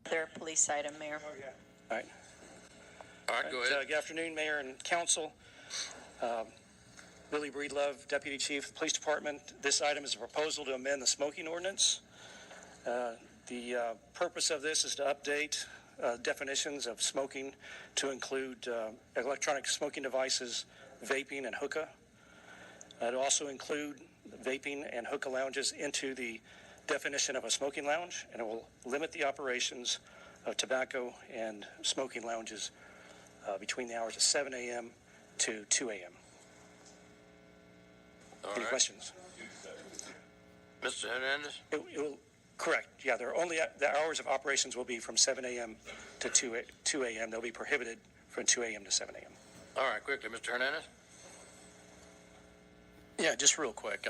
Their police item, Mayor. Oh, yeah. All right. All right, go ahead. Good afternoon, Mayor and Council. Billy Breedlove, Deputy Chief of the Police Department. This item is a proposal to amend the smoking ordinance. The purpose of this is to update definitions of smoking to include electronic smoking devices, vaping, and hookah. It'll also include vaping and hookah lounges into the definition of a smoking lounge, and it will limit the operations of tobacco and smoking lounges between the hours of 7 a.m. to 2 a.m. Any questions? Mr. Hernandez? It will, correct. Yeah, the hours of operations will be from 7 a.m. to 2 a.m. They'll be prohibited from 2 a.m. to 7 a.m. All right, quickly, Mr. Hernandez? Yeah, just real quick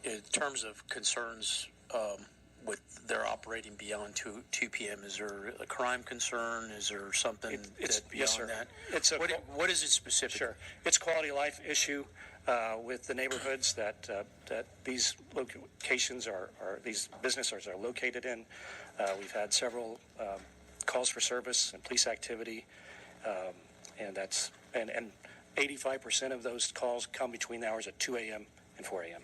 in terms of concerns with their operating beyond 2 p.m. Is there a crime concern? Is there something beyond yes, sir. that? What is it specifically? Sure, it's a quality of life issue with the neighborhoods that these locations these businesses are located in. We've had several calls for service and police activity, and 85% of those calls come between the hours of 2 a.m. and 4 a.m.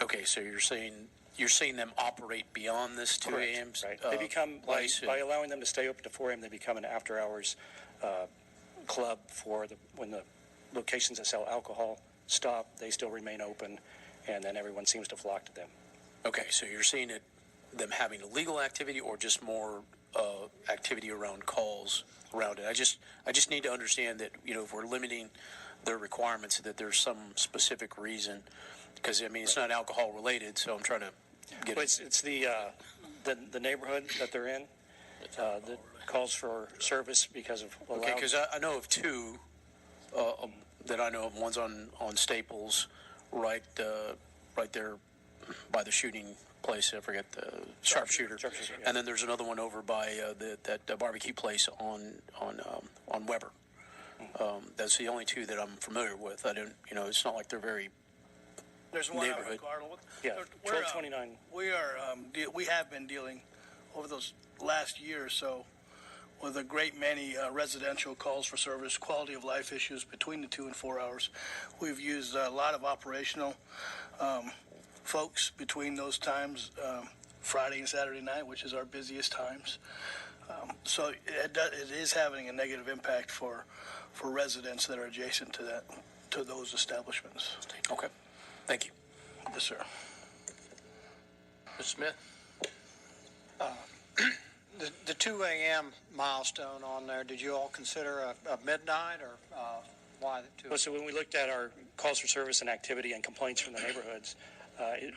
Okay, so you're seeing them operate beyond this 2 a.m. Right. They become by allowing them to stay open to 4 a.m. They become an after-hours club for when the locations that sell alcohol stop. They still remain open, and then everyone seems to flock to them. Okay, so you're seeing them having illegal activity or just more activity around calls around it. I just need to understand that if we're limiting their requirements, that there's some specific reason. Because it's not alcohol related, so I'm trying to get. Well, it's the neighborhood that they're in that calls for service because of. Okay, because I know of two that I know of. One's on Staples, right there by the shooting place. I forget the sharpshooter. Yeah. And then there's another one over by that barbecue place on Weber. That's the only two that I'm familiar with. I don't. It's not like they're very. There's one neighborhood. out in Garland. Yeah, 1229. We have been dealing over those last year or so with a great many residential calls for service, quality of life issues between the 2 and 4 hours. We've used a lot of operational folks between those times, Friday and Saturday night, which is our busiest times. So it is having a negative impact for residents that are adjacent to those establishments. Okay. Thank you. Yes, sir. Mr. Smith? The 2 a.m. milestone on there, did you all consider a midnight or why the 2? Well, so when we looked at our calls for service and activity and complaints from the neighborhoods,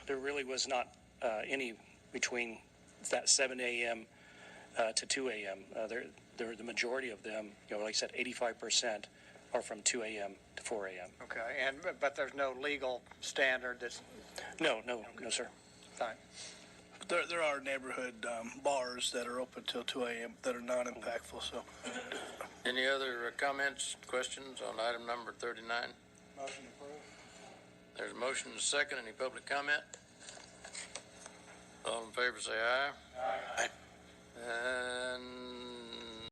there really was not any between that 7 a.m. To 2 a.m. The majority of them, like I said, 85% are from 2 a.m. to 4 a.m. Okay, but there's no legal standard that's... No, sir. Fine. There are neighborhood bars that are open till 2 a.m. that are non-impactful. So, Any other comments, questions on item number 39? Motion approved. There's a motion and a second. Any public comment? All in favor say aye. Aye. And